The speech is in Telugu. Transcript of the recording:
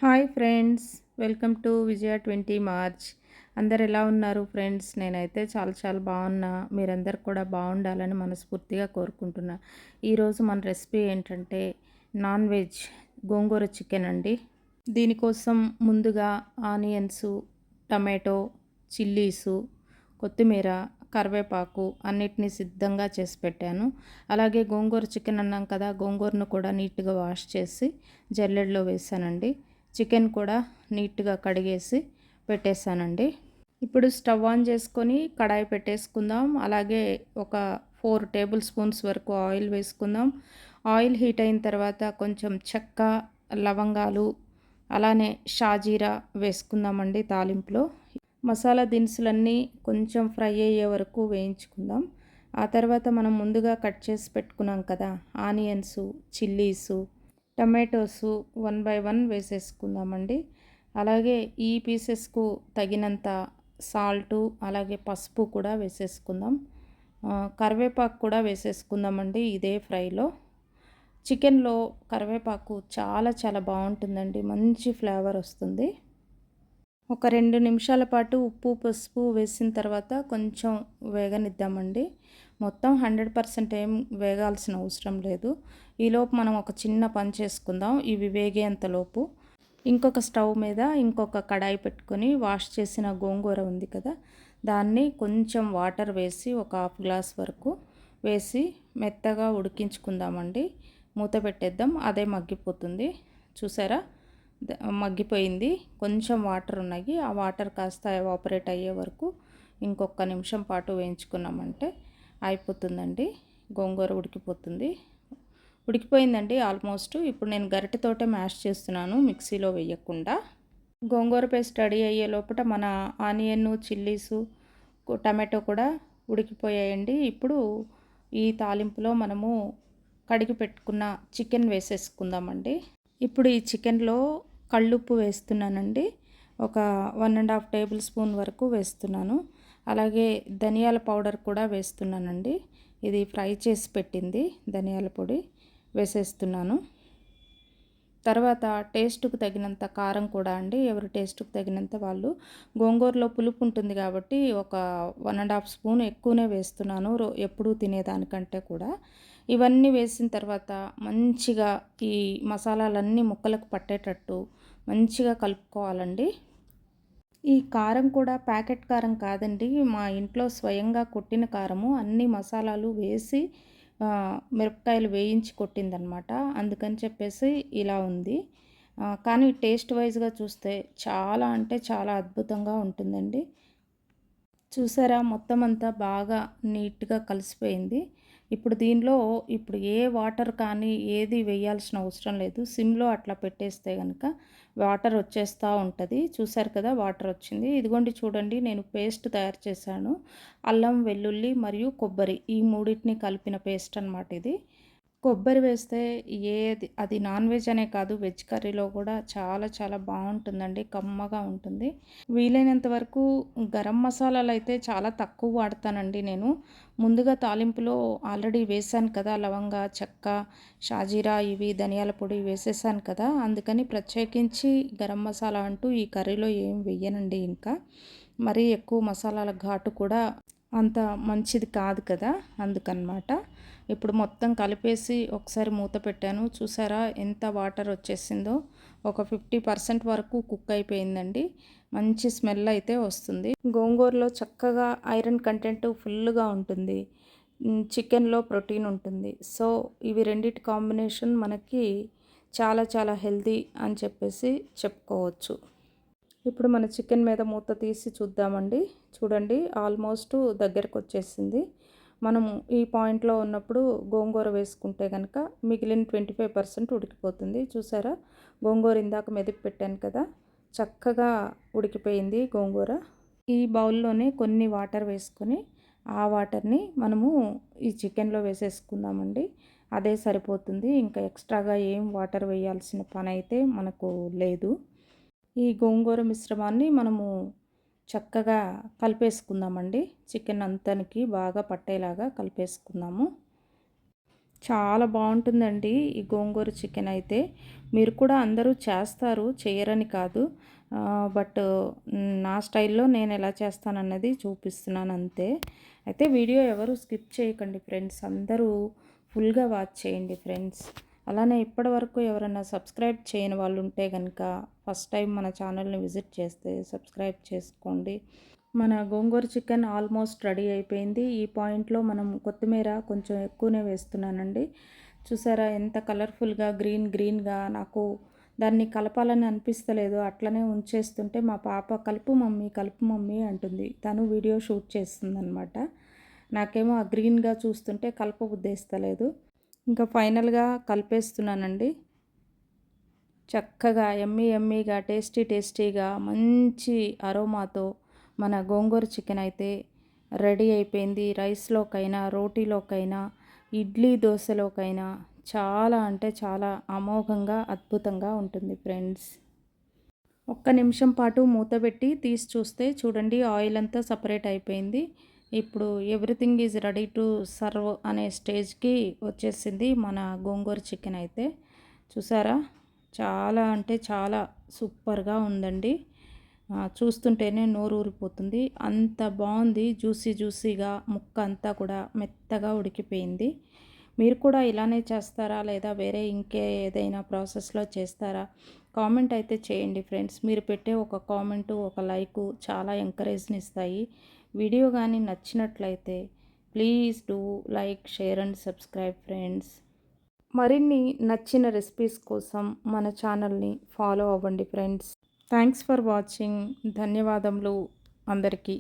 Hi friends, welcome to Vijaya 20 March. అందరు ఎలా ఉన్నారు ఫ్రెండ్స్? నేనైతే చాలా చాలా బాగున్నా. మీరందరు కూడా బాగుండాలని మనస్ఫూర్తిగా కోరుకుంటున్నా. ఈరోజు మన రెసిపీ ఏంటంటే నాన్ వెజ్ గోంగూర చికెన్ అండి. దీనికోసం ముందుగా ఆనియన్సు, టమాటో, చిల్లీసు, కొత్తిమీర, కరివేపాకు అన్నిటినీ సిద్ధంగా చేసి పెట్టాను. అలాగే గోంగూర చికెన్ అన్నాం కదా, గోంగూరను కూడా నీట్గా వాష్ చేసి జల్లెడలో వేసానండి. చికెన్ కూడా నీట్గా కడిగేసి పెట్టేశానండి. ఇప్పుడు స్టవ్ ఆన్ చేసుకొని కడాయి పెట్టేసుకుందాం. అలాగే ఒక 4 టేబుల్ స్పూన్స్ వరకు ఆయిల్ వేసుకుందాం. ఆయిల్ హీట్ అయిన తర్వాత కొంచెం చెక్క, లవంగాలు, అలానే షాజీరా వేసుకుందామండి తాలింపులో. మసాలా దినుసులన్నీ కొంచెం ఫ్రై అయ్యే వరకు వేయించుకుందాం. ఆ తర్వాత మనం ముందుగా కట్ చేసి పెట్టుకున్నాం కదా ఆనియన్సు, చిల్లీసు, టమాటోసు 1 బై 1 వేసేసుకుందామండి. అలాగే ఈ పీసెస్కు తగినంత సాల్టు, అలాగే పసుపు కూడా వేసేసుకుందాం. కరివేపాకు కూడా వేసేసుకుందామండి ఇదే ఫ్రైలో. చికెన్లో కరివేపాకు చాలా చాలా బాగుంటుందండి, మంచి ఫ్లేవర్ వస్తుంది. ఒక 2 నిమిషాల పాటు ఉప్పు, పసుపు వేసిన తర్వాత కొంచెం వేగనిద్దామండి. మొత్తం 100% ఏం వేగాల్సిన అవసరం లేదు. ఈలోపు మనం ఒక చిన్న పని చేసుకుందాం. ఇవి వేగేంతలోపు ఇంకొక స్టవ్ మీద ఇంకొక కడాయి పెట్టుకొని వాష్ చేసిన గోంగూర ఉంది కదా, దాన్ని కొంచెం వాటర్ వేసి ఒక హాఫ్ గ్లాస్ వరకు వేసి మెత్తగా ఉడికించుకుందామండి. మూత పెట్టేద్దాం, అదే మగ్గిపోతుంది. చూసారా, మగ్గిపోయింది. కొంచెం వాటర్ ఉన్నాయి, ఆ వాటర్ కాస్త ఎవాపరేట్ అయ్యే వరకు ఇంకొక నిమిషం పాటు వేయించుకున్నామంటే అయిపోతుందండి. గోంగూర ఉడికిపోతుంది. ఉడికిపోయిందండి ఆల్మోస్ట్. ఇప్పుడు నేను గరిటెతోటే మ్యాష్ చేస్తున్నాను, మిక్సీలో వేయకుండా. గోంగూర పేస్ట్ రెడీ అయ్యే లోపల మన ఆనియన్, చిల్లీసు, టమాటో కూడా ఉడికిపోయాయండి. ఇప్పుడు ఈ తాలింపులో మనము కడిగి పెట్టుకున్న చికెన్ వేసేసుకుందామండి. ఇప్పుడు ఈ చికెన్లో కళ్ళుప్పు వేస్తున్నానండి. ఒక 1.5 టేబుల్ స్పూన్ వరకు వేస్తున్నాను. అలాగే ధనియాల పౌడర్ కూడా వేస్తున్నానండి. ఇది ఫ్రై చేసి పెట్టింది ధనియాల పొడి వేసేస్తున్నాను. తర్వాత టేస్ట్కు తగినంత కారం కూడా అండి, ఎవరి టేస్ట్కు తగినంత వాళ్ళు. గోంగూరలో పులుపు ఉంటుంది కాబట్టి ఒక 1.5 స్పూన్ ఎక్కువనే వేస్తున్నాను, ఎప్పుడూ తినేదానికంటే కూడా. ఇవన్నీ వేసిన తర్వాత మంచిగా ఈ మసాలాలన్నీ ముక్కలకు పట్టేటట్టు మంచిగా కలుపుకోవాలండి. ఈ కారం కూడా ప్యాకెట్ కారం కాదండి, మా ఇంట్లో స్వయంగా కొట్టిన కారము. అన్ని మసాలాలు వేసి మిరపకాయలు వేయించి కొట్టిందనమాట. అందుకని చెప్పేసి ఇలా ఉంది. కానీ టేస్ట్ వైజ్గా చూస్తే చాలా అంటే చాలా అద్భుతంగా ఉంటుందండి. చూసారా, మొత్తం అంతా బాగా నీట్గా కలిసిపోయింది. ఇప్పుడు దీనిలో ఏ వాటర్ కానీ ఏది వేయాల్సిన అవసరం లేదు. సిమ్లో అట్లా పెట్టేస్తే కనుక వాటర్ వచ్చేస్తూ ఉంటుంది. చూసారు కదా, వాటర్ వచ్చింది. ఇదిగోండి చూడండి, నేను పేస్ట్ తయారు చేశాను. అల్లం, వెల్లుల్లి మరియు కొబ్బరి, ఈ మూడింటిని కలిపిన పేస్ట్ అన్నమాట ఇది. కొబ్బరి వేస్తే అది నాన్ వెజ్ అనే కాదు, వెజ్ కర్రీలో కూడా చాలా చాలా బాగుంటుందండి, కమ్మగా ఉంటుంది. వీలైనంత వరకు గరం మసాలాలు అయితే చాలా తక్కువ వాడతానండి నేను. ముందుగా తాలింపులో ఆల్రెడీ వేసాను కదా, లవంగ, చెక్క, షాజీరా, ఇవి ధనియాల పొడి వేసేసాను కదా, అందుకని ప్రత్యేకించి గరం మసాలా అంటూ ఈ కర్రీలో ఏం వెయ్యనండి. ఇంకా మరీ ఎక్కువ మసాలాల ఘాటు కూడా అంత మంచిది కాదు కదా, అందుకనమాట. ఇప్పుడు మొత్తం కలిపేసి ఒకసారి మూత పెట్టాను. చూసారా ఎంత వాటర్ వచ్చేసిందో. ఒక 50% వరకు కుక్ అయిపోయిందండి. మంచి స్మెల్ అయితే వస్తుంది. గోంగూరలో చక్కగా ఐరన్ కంటెంట్ ఫుల్గా ఉంటుంది, చికెన్లో ప్రోటీన్ ఉంటుంది. సో ఇవి రెండిటి కాంబినేషన్ మనకి చాలా చాలా హెల్తీ అని చెప్పేసి చెప్పుకోవచ్చు. ఇప్పుడు మన చికెన్ మీద మూత తీసి చూద్దామండి. చూడండి, ఆల్మోస్ట్ దగ్గరకు వచ్చేసింది. మనము ఈ పాయింట్లో ఉన్నప్పుడు గోంగూర వేసుకుంటే కనుక మిగిలిన 25% ఉడికిపోతుంది. చూసారా, గోంగూర ఇందాక మెదిపి పెట్టాను కదా, చక్కగా ఉడికిపోయింది గోంగూర. ఈ బౌల్లోనే కొన్ని వాటర్ వేసుకొని ఆ వాటర్ని మనము ఈ చికెన్లో వేసేసుకుందామండి. అదే సరిపోతుంది, ఇంకా ఎక్స్ట్రాగా ఏం వాటర్ వేయాల్సిన పని అయితే మనకు లేదు. ఈ గోంగూర మిశ్రమాన్ని మనము చక్కగా కలిపేసుకుందామండి. చికెన్ అంతానికి బాగా పట్టేలాగా కలిపేసుకుందాము. చాలా బాగుంటుందండి ఈ గోంగూర చికెన్ అయితే. మీరు కూడా అందరూ చేస్తారు, చేయరని కాదు. బట్ నా స్టైల్‌లో నేను ఎలా చేస్తానన్నది చూపిస్తున్నాను అంతే. అయితే వీడియో ఎవరు స్కిప్ చేయకండి ఫ్రెండ్స్. అందరూ ఫుల్‌గా వాచ్ చేయండి ఫ్రెండ్స్. అలానే ఇప్పటివరకు ఎవరైనా సబ్స్క్రైబ్ చేయని వాళ్ళు ఉంటే గనుక ఫస్ట్ టైం మన ఛానల్‌ని విజిట్ చేస్తే సబ్స్క్రైబ్ చేసుకోండి. మన గోంగూర చికెన్ ఆల్మోస్ట్ రెడీ అయిపోయింది. ఈ పాయింట్‌లో మనం కొత్తిమీర కొంచెం ఎక్కువనే వేస్తున్నానండి. చూసారా ఎంత కలర్‌ఫుల్‌గా గ్రీన్‌గా నాకు దాన్ని కలపాలని అనిపిస్తలేదు. అట్లనే ఉంచేస్తుంటే మా పాప కలుపు మమ్మీ అంటుంది. తను వీడియో షూట్ చేస్తుందనమాట. నాకేమో ఆ గ్రీన్‌గా చూస్తుంటే కలపబుద్దేస్తలేదు. ఇంకా ఫైనల్‌గా కలిపేస్తున్నానండి. చక్కగా యమ్మీగా టేస్టీగా మంచి అరోమాతో మన గోంగూర చికెన్ అయితే రెడీ అయిపోయింది. రైస్లోకైనా, రోటీలోకైనా, ఇడ్లీ దోశలోకైనా చాలా అంటే చాలా అమోఘంగా అద్భుతంగా ఉంటుంది ఫ్రెండ్స్. ఒక్క నిమిషం పాటు మూత పెట్టి తీసి చూస్తే చూడండి ఆయిల్ అంతా సపరేట్ అయిపోయింది. ఇప్పుడు everything is ready to serve అనే స్టేజ్కి వచ్చేసింది మన గోంగూర చికెన్ అయితే. చూసారా చాలా అంటే చాలా సూపర్గా ఉందండి. చూస్తుంటేనే నోరు ఊరిపోతుంది. అంత బాగుంది. జ్యూసీగా ముక్క అంతా కూడా మెత్తగా ఉడికిపోయింది. మీరు కూడా ఇలానే చేస్తారా లేదా వేరే ఇంకే ఏదైనా ప్రాసెస్లో చేస్తారా? కామెంట్ అయితే చేయండి ఫ్రెండ్స్. మీరు పెట్టే ఒక కామెంటు, ఒక లైకు చాలా ఎంకరేజ్ని ఇస్తాయి. వీడియో కానీ నచ్చినట్లయితే please do like, share and subscribe friends. మరిన్ని నచ్చిన రెసిపీస్ కోసం మన ఛానల్ని ఫాలో అవ్వండి ఫ్రెండ్స్. Thanks for watching. ధన్యవాదములు అందరికీ.